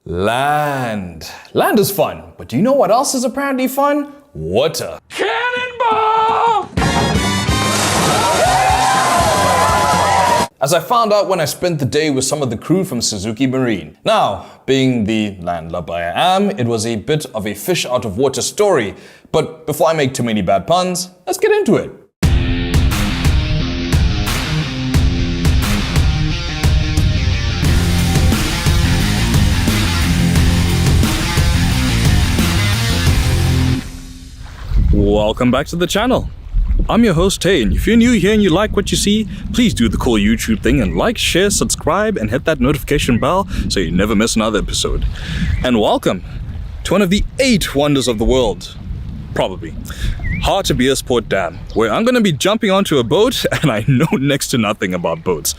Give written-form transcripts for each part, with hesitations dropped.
Land. Land is fun, but do you know what else is apparently fun? Water. Cannonball! As I found out when I spent the day with some of the crew from Suzuki Marine. Now, being the landlubber I am, it was a bit of a fish out of water story. But before I make too many bad puns, let's get into it. Welcome back to the channel. I'm your host Tay, and if you're new here and you like what you see, please do the cool YouTube thing and like, share, subscribe, and hit that notification bell so you never miss another episode. And welcome to one of the 8 wonders of the world, probably, Hartbeespoort Dam, where I'm going to be jumping onto a boat and I know next to nothing about boats.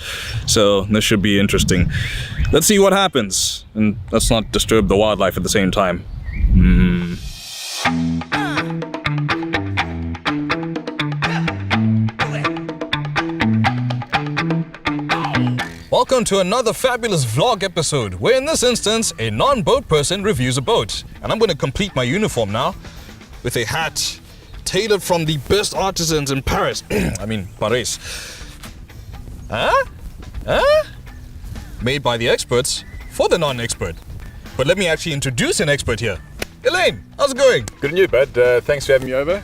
So this should be interesting. Let's see what happens, and let's not disturb the wildlife at the same time. Welcome to another fabulous vlog episode, where in this instance, a non-boat person reviews a boat. And I'm going to complete my uniform now with a hat tailored from the best artisans in Paris. Paris. Made by the experts for the non-expert. But let me actually introduce an expert here. Elaine, how's it going? Good on you, bud. Thanks for having me over.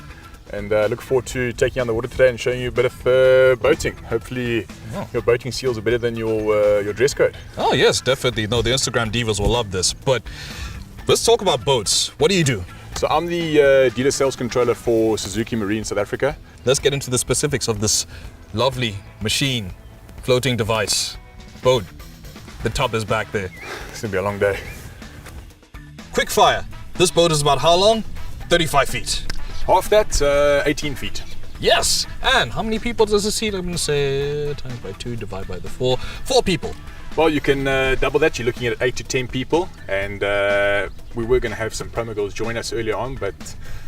And look forward to taking on the water today and showing you a bit of boating. Hopefully your boating skills are better than your dress code. Oh yes, definitely. No, the Instagram divas will love this. But let's talk about boats. What do you do? So I'm the dealer sales controller for Suzuki Marine South Africa. Let's get into the specifics of this lovely machine, floating device, boat. The top is back there. It's gonna be a long day. Quick fire. This boat is about how long? 35 feet. Half that, 18 feet. Yes! And how many people does it seat? I'm going to say times by 2, divide by the 4. 4 people. Well, you can double that. You're looking at 8 to 10 people. And we were going to have some promo girls join us earlier on, but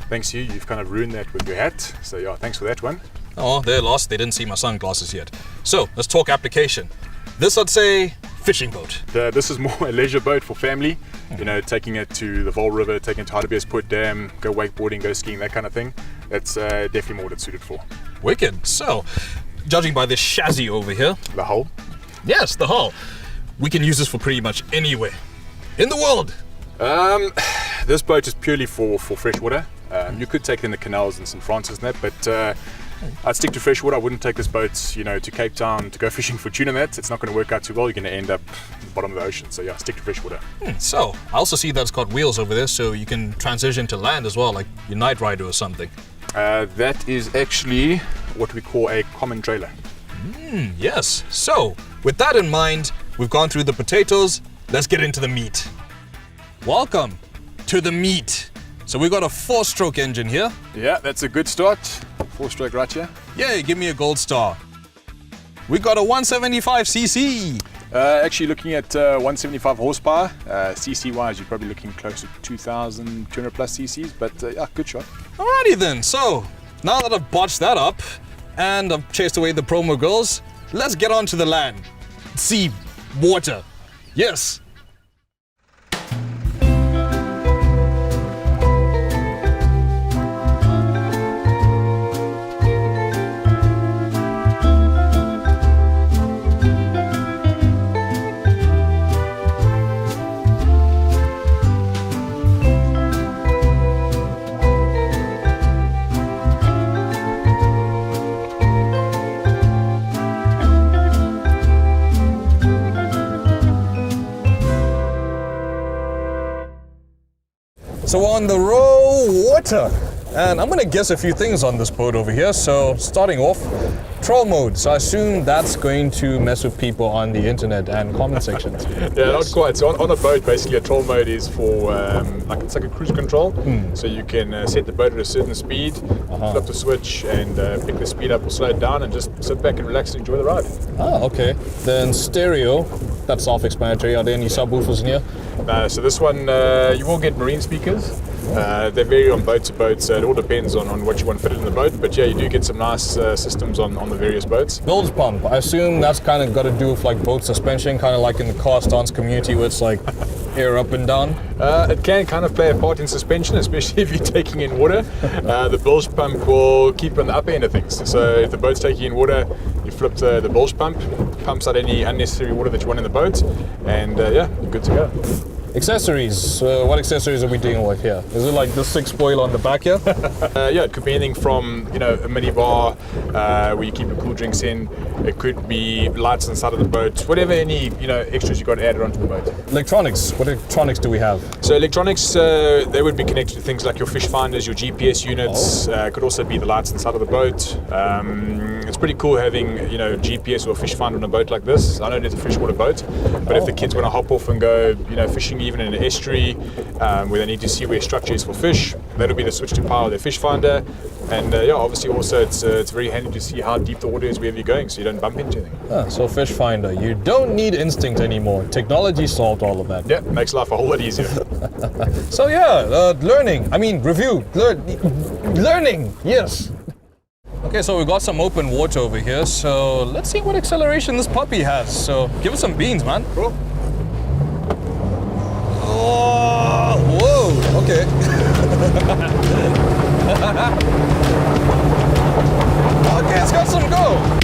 thanks to you, you've kind of ruined that with your hat. So yeah, thanks for that one. Oh, they're lost. They didn't see my sunglasses yet. So let's talk application. This, I'd say, fishing boat. This is more a leisure boat for family. You know, taking it to the Vol River, taking it to Hartbeespoort Dam, go wakeboarding, go skiing, that kind of thing. That's definitely more what it's suited for. Wicked. So, judging by this chassis over here. The hull? Yes, the hull. We can use this for pretty much anywhere in the world. This boat is purely for freshwater. You could take it in the canals in St. Francis and that, but I'd stick to freshwater. I wouldn't take this boat, you know, to Cape Town to go fishing for tuna and that. It's not going to work out too well. You're going to end up at the bottom of the ocean. So yeah, stick to freshwater. So, I also see that it's got wheels over there, so you can transition to land as well, like your Night Rider or something. That is actually what we call a common trailer. Yes. So, with that in mind, we've gone through the potatoes. Let's get into the meat. Welcome to the meat. So we've got a 4-stroke engine here. Yeah, that's a good start. 4-stroke right here. Yay, give me a gold star. We got a 175cc. Actually looking at 175 horsepower. CC wise, you're probably looking close to 2,200 plus CCs, but yeah, good shot. Alrighty then, so now that I've botched that up and I've chased away the promo girls, let's get on to the land. Sea, water. Yes. So on the row, water. And I'm gonna guess a few things on this boat over here. So starting off, troll mode. So I assume that's going to mess with people on the internet and comment sections. Yeah, not quite. So on a boat, basically a troll mode is for, it's like a cruise control. So you can set the boat at a certain speed, flip the switch and pick the speed up or slow it down and just sit back and relax and enjoy the ride. Ah, okay. Then stereo, that's self-explanatory. Are there any subwoofers in here? So this one, you will get marine speakers. They vary on boat to boat, so it all depends on what you want fitted in the boat. But yeah, you do get some nice systems on the various boats. Bilge pump, I assume that's kind of got to do with like boat suspension, kind of like in the car stance community where it's like air up and down? It can kind of play a part in suspension, especially if you're taking in water. The bilge pump will keep on the upper end of things. So if the boat's taking in water, you flip the bilge pump, pumps out any unnecessary water that you want in the boat, and yeah, you're good to go. Accessories. What accessories are we dealing with here? Is it like the 6 spoiler on the back here? Yeah, it could be anything from, a mini bar where you keep your cool drinks in. It could be lights inside of the boat. Whatever any, extras you got added onto the boat. Electronics. What electronics do we have? So electronics, they would be connected to things like your fish finders, your GPS units. Could also be the lights inside of the boat. It's pretty cool having, GPS or fish finder on a boat like this. I know it's a freshwater boat, but if the kids want to hop off and go, fishing even in an estuary where they need to see where structure is for fish, that'll be the switch to power their fish finder. And yeah, obviously also it's very handy to see how deep the water is wherever you're going, so you don't bump into anything. So fish finder, you don't need instinct anymore. Technology solved all of that. Yeah, makes life a whole lot easier. So yeah, review, learning, yes. Okay, so we got some open water over here, so let's see what acceleration this puppy has. So give us some beans, man. Cool. Oh, whoa, okay. Okay, it's got some go.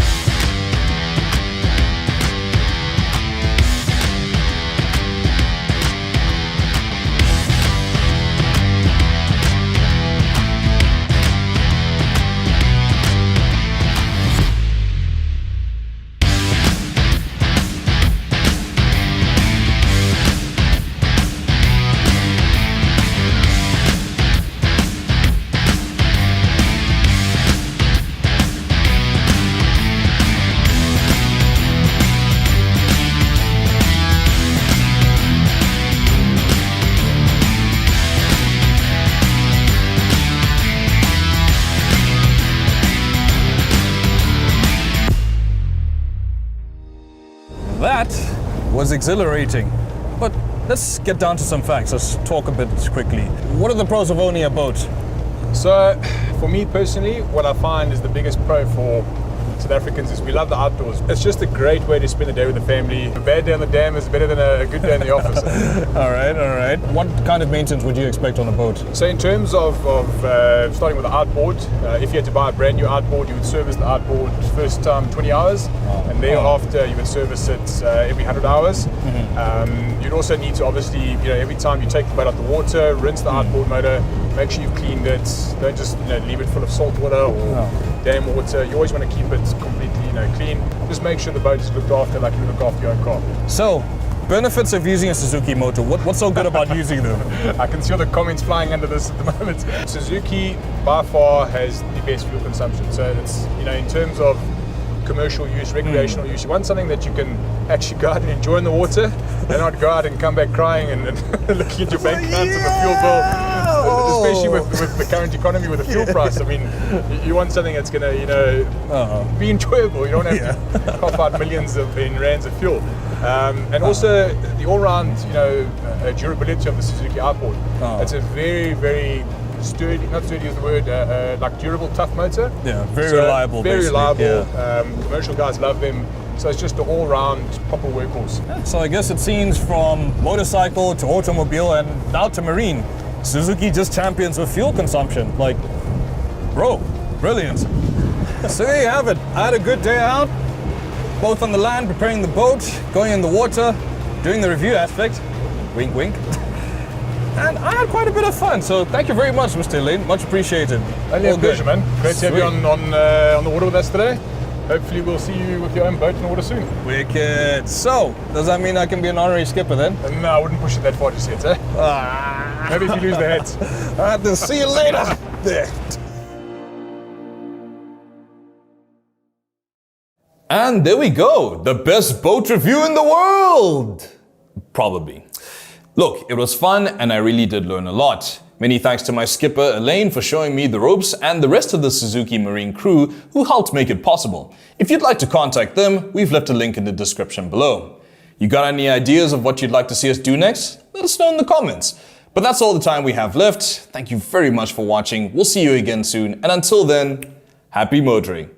That was exhilarating. But let's get down to some facts. Let's talk a bit quickly. What are the pros of owning a boat? So, for me personally, what I find is the biggest pro for South Africans is we love the outdoors. It's just a great way to spend the day with the family. A bad day on the dam is better than a good day in the office. All right. What kind of maintenance would you expect on a boat? So in terms of starting with the outboard, if you had to buy a brand new outboard, you would service the outboard first time 20 hours, and thereafter you would service it every 100 hours. You'd also need to obviously, every time you take the boat out the water, rinse the outboard motor, make sure you've cleaned it. Don't just leave it full of salt water or dam water. You always want to keep it completely clean. Just make sure the boat is looked after like you look after your own car. So, benefits of using a Suzuki motor. What's so good about using them? I can see all the comments flying under this at the moment. Suzuki by far has the best fuel consumption. So it's in terms of commercial use, recreational use, you want something that you can actually go out and enjoy in the water and not go out and come back crying and looking at your bank accounts and the fuel bill. Especially with the current economy, with the fuel price. I mean, you want something that's going to, be enjoyable. You don't have to cough out millions in rands of fuel. And also the all-round, durability of the Suzuki outboard. It's a very, very sturdy, not sturdy is the word, like durable, tough motor. Yeah, very reliable. Very reliable. Yeah. Commercial guys love them. So it's just an all-round proper workhorse. So I guess it seems from motorcycle to automobile and now to marine, Suzuki just champions with fuel consumption. Like, bro, brilliant. So there you have it. I had a good day out, both on the land, preparing the boat, going in the water, doing the review aspect. Wink, wink. And I had quite a bit of fun, so thank you very much, Mr. Elaine. Much appreciated. Only a pleasure, man. Great to have you on the water with us today. Hopefully we'll see you with your own boat in the water soon. Wicked. So, does that mean I can be an honorary skipper then? No, I wouldn't push it that far just yet, Maybe if you lose the heads. All right, then see you later. There. And there we go. The best boat review in the world. Probably. Look, it was fun and I really did learn a lot. Many thanks to my skipper Elaine for showing me the ropes and the rest of the Suzuki Marine crew who helped make it possible. If you'd like to contact them, we've left a link in the description below. You got any ideas of what you'd like to see us do next? Let us know in the comments. But that's all the time we have left. Thank you very much for watching. We'll see you again soon. And until then, happy motoring.